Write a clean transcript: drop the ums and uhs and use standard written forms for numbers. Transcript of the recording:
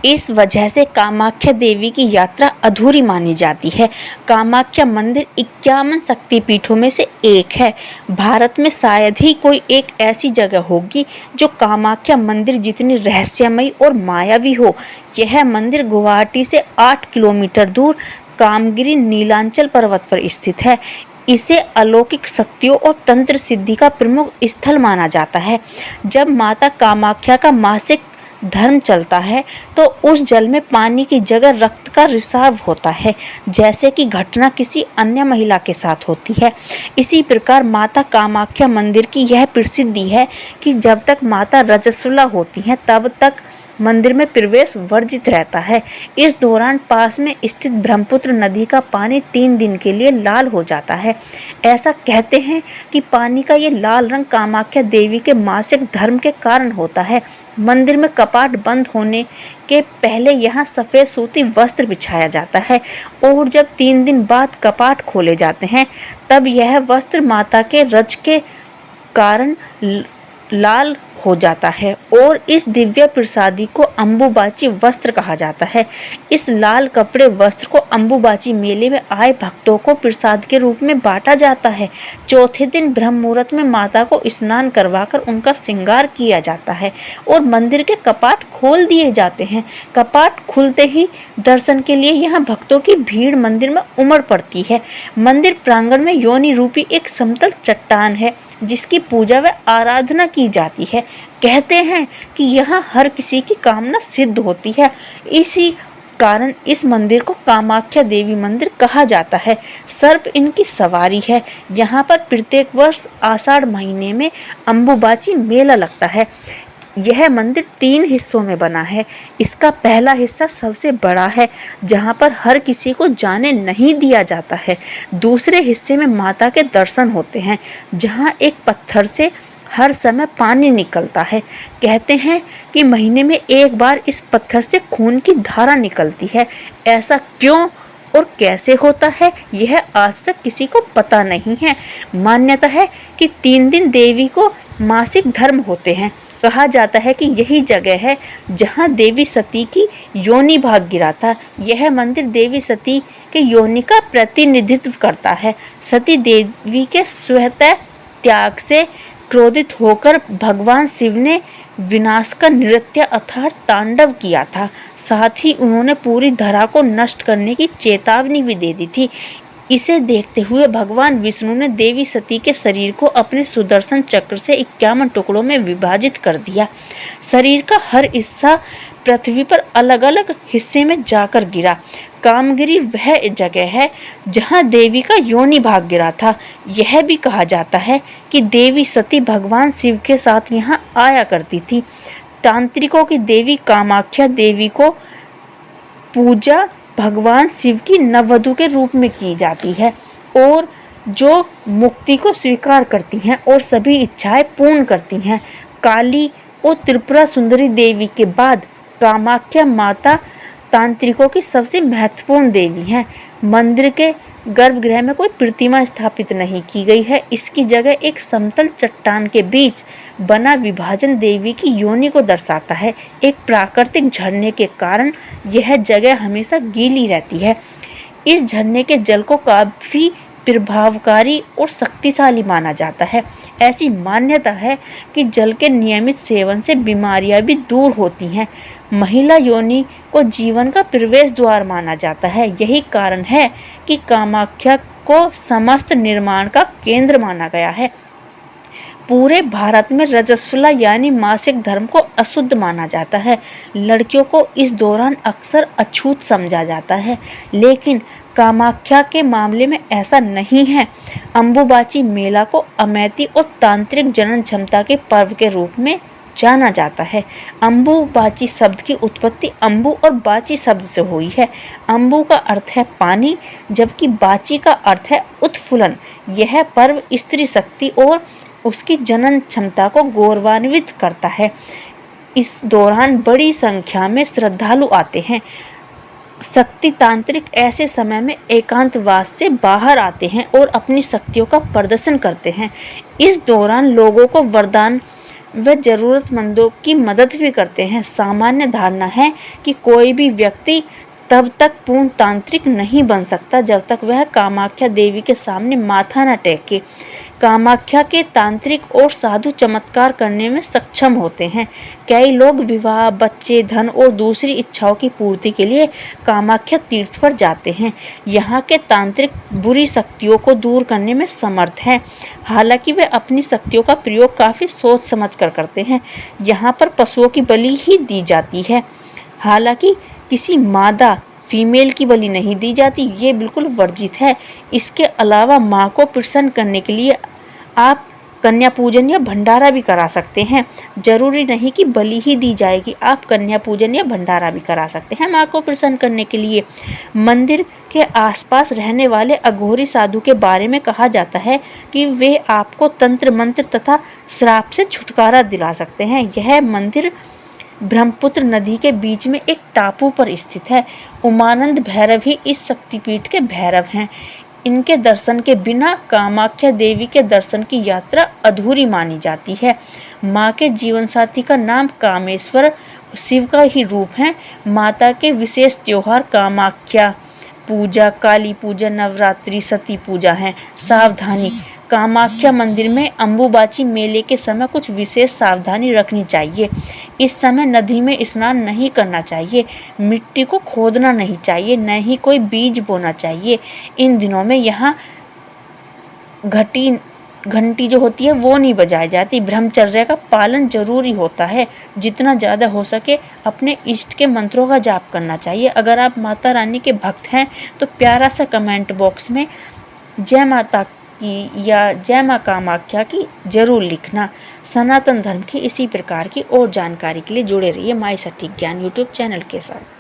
इस वजह से कामाख्या देवी की यात्रा अधूरी मानी जाती है। कामाख्या मंदिर 51 शक्तिपीठों में से एक है। भारत में शायद ही कोई एक ऐसी जगह होगी जो कामाख्या मंदिर जितनी रहस्यमयी और मायावी हो। यह मंदिर गुवाहाटी से 8 किलोमीटर दूर कामगिरी नीलांचल पर्वत पर स्थित है। इसे अलौकिक शक्तियों और तंत्र सिद्धि का प्रमुख स्थल माना जाता है। जब माता कामाख्या का मासिक धर्म चलता है तो उस जल में पानी की जगह रक्त का रिसाव होता है, जैसे कि घटना किसी अन्य महिला के साथ होती है। इसी प्रकार माता कामाख्या मंदिर की यह प्रसिद्धि है कि जब तक माता रजस्वला होती हैं तब तक मंदिर में प्रवेश वर्जित रहता है। इस दौरान पास में स्थित ब्रह्मपुत्र नदी का पानी 3 दिन के लिए लाल हो जाता है। ऐसा कहते हैं कि पानी का ये लाल रंग कामाख्या देवी के मासिक धर्म के कारण होता है। मंदिर में कपाट बंद होने के पहले यहाँ सफ़ेद सूती वस्त्र बिछाया जाता है और जब 3 दिन बाद कपाट खोले जाते हैं तब यह वस्त्र माता के रज के कारण लाल हो जाता है और इस दिव्य प्रसादी को अम्बुबाची वस्त्र कहा जाता है। इस लाल कपड़े वस्त्र को अम्बुबाची मेले में आए भक्तों को प्रसाद के रूप में बांटा जाता है। चौथे दिन ब्रह्म मुहूर्त में माता को स्नान करवाकर उनका श्रृंगार किया जाता है और मंदिर के कपाट खोल दिए जाते हैं। कपाट खुलते ही दर्शन के लिए यहाँ भक्तों की भीड़ मंदिर में उमड़ पड़ती है। मंदिर प्रांगण में योनि रूपी एक समतल चट्टान है जिसकी पूजा व आराधना की जाती है। कहते हैं कि यहाँ हर किसी की कामना सिद्ध होती है। इसी कारण इस मंदिर को कामाख्या देवी मंदिर कहा जाता है। सर्प इनकी सवारी है। यहाँ पर प्रत्येक वर्ष आषाढ़ महीने में अम्बुबाची मेला लगता है। यह मंदिर 3 हिस्सों में बना है। इसका पहला हिस्सा सबसे बड़ा है जहाँ पर हर किसी को जाने नहीं दिया जाता है। दूसरे हिस्से में माता के दर्शन होते हैं जहाँ एक पत्थर से हर समय पानी निकलता है। कहते हैं कि महीने में एक बार इस पत्थर से खून की धारा निकलती है। ऐसा क्यों और कैसे होता है यह आज तक किसी को पता नहीं है। मान्यता है कि 3 दिन देवी को मासिक धर्म होते हैं। कहा जाता है कि यही जगह है जहां देवी सती की योनि भाग गिरा था। यह मंदिर देवी सती के योनि का प्रतिनिधित्व करता है। सती देवी के स्वतः त्याग से क्रोधित होकर भगवान शिव ने विनाश का नृत्य अर्थात तांडव किया था। साथ ही उन्होंने पूरी धरा को नष्ट करने की चेतावनी भी दे दी थी। इसे देखते हुए भगवान विष्णु ने देवी सती के शरीर को अपने सुदर्शन चक्र से 51 टुकड़ों में विभाजित कर दिया। शरीर का हर हिस्सा पृथ्वी पर अलग अलग हिस्से में जाकर गिरा। कामगिरी वह जगह है जहां देवी का योनि भाग गिरा था। यह भी कहा जाता है कि देवी सती भगवान शिव के साथ यहां आया करती थी। तांत्रिकों की देवी कामाख्या देवी को पूजा भगवान शिव की नववधु के रूप में की जाती है और जो मुक्ति को स्वीकार करती हैं और सभी इच्छाएं पूर्ण करती हैं। काली और त्रिपुरा सुंदरी देवी के बाद कामाख्या माता तांत्रिकों की सबसे महत्वपूर्ण देवी हैं। मंदिर के गर्भगृह में कोई प्रतिमा स्थापित नहीं की गई है। इसकी जगह एक समतल चट्टान के बीच बना विभाजन देवी की योनि को दर्शाता है। एक प्राकृतिक झरने के कारण यह जगह हमेशा गीली रहती है। इस झरने के जल को काफी प्रभावकारी और शक्तिशाली माना जाता है। ऐसी मान्यता है कि जल के नियमित सेवन से बीमारियां भी दूर होती हैं। महिला योनि को जीवन का प्रवेश द्वार माना जाता है। यही कारण है कि कामाख्या को समस्त निर्माण का केंद्र माना गया है। पूरे भारत में रजस्वला यानी मासिक धर्म को अशुद्ध माना जाता है। लड़कियों को इस दौरान अक्सर अछूत समझा जाता है, लेकिन कामाख्या के मामले में ऐसा नहीं है। अम्बुबाची मेला को अमैती और तांत्रिक जनन क्षमता के पर्व के रूप में जाना जाता है। अम्बुबाची शब्द की उत्पत्ति अम्बु और बाची शब्द से हुई है। अम्बु का अर्थ है पानी, जबकि बाची का अर्थ है उत्फुल्लन। यह पर्व स्त्री शक्ति और उसकी जनन क्षमता को गौरवान्वित करता है। इस दौरान बड़ी संख्या में श्रद्धालु आते हैं। शक्ति तांत्रिक ऐसे समय में एकांतवास से बाहर आते हैं और अपनी शक्तियों का प्रदर्शन करते हैं। इस दौरान लोगों को वरदान वे ज़रूरतमंदों की मदद भी करते हैं। सामान्य धारणा है कि कोई भी व्यक्ति तब तक पूर्ण तांत्रिक नहीं बन सकता जब तक वह कामाख्या देवी के सामने माथा न टेके। कामाख्या के तांत्रिक और साधु चमत्कार करने में सक्षम होते हैं। कई लोग विवाह, बच्चे, धन और दूसरी इच्छाओं की पूर्ति के लिए कामाख्या तीर्थ पर जाते हैं। यहाँ के तांत्रिक बुरी शक्तियों को दूर करने में समर्थ हैं। हालांकि वे अपनी शक्तियों का प्रयोग काफ़ी सोच समझ कर करते हैं। यहाँ पर पशुओं की बलि ही दी जाती है। हालांकि किसी मादा फीमेल की बलि नहीं दी जाती, ये बिल्कुल वर्जित है। इसके अलावा माँ को प्रसन्न करने के लिए आप कन्या पूजन या भंडारा भी करा सकते हैं। जरूरी नहीं कि बलि ही दी जाएगी, आप कन्या पूजन या भंडारा भी करा सकते हैं माँ को प्रसन्न करने के लिए। मंदिर के आसपास रहने वाले अघोरी साधु के बारे में कहा जाता है कि वे आपको तंत्र मंत्र तथा श्राप से छुटकारा दिला सकते हैं। यह मंदिर ब्रह्मपुत्र नदी के बीच में एक टापू पर स्थित है। उमानंद भैरव ही इस शक्तिपीठ के भैरव हैं। इनके दर्शन के बिना कामाख्या देवी के दर्शन की यात्रा अधूरी मानी जाती है। माँ के जीवन साथी का नाम कामेश्वर शिव का ही रूप है। माता के विशेष त्योहार कामाख्या पूजा, काली पूजा, नवरात्रि, सती पूजा हैं। सावधानी: कामाख्या मंदिर में अम्बुबाची मेले के समय कुछ विशेष सावधानी रखनी चाहिए। इस समय नदी में स्नान नहीं करना चाहिए, मिट्टी को खोदना नहीं चाहिए, न ही कोई बीज बोना चाहिए। इन दिनों में यहाँ घंटी जो होती है वो नहीं बजाई जाती। ब्रह्मचर्य का पालन जरूरी होता है। जितना ज़्यादा हो सके अपने इष्ट के मंत्रों का जाप करना चाहिए। अगर आप माता रानी के भक्त हैं तो प्यारा सा कमेंट बॉक्स में जय माता की या जय माँ कामाख्या की जरूर लिखना। सनातन धर्म की इसी प्रकार की और जानकारी के लिए जुड़े रहिए माई सटीक ज्ञान यूट्यूब चैनल के साथ।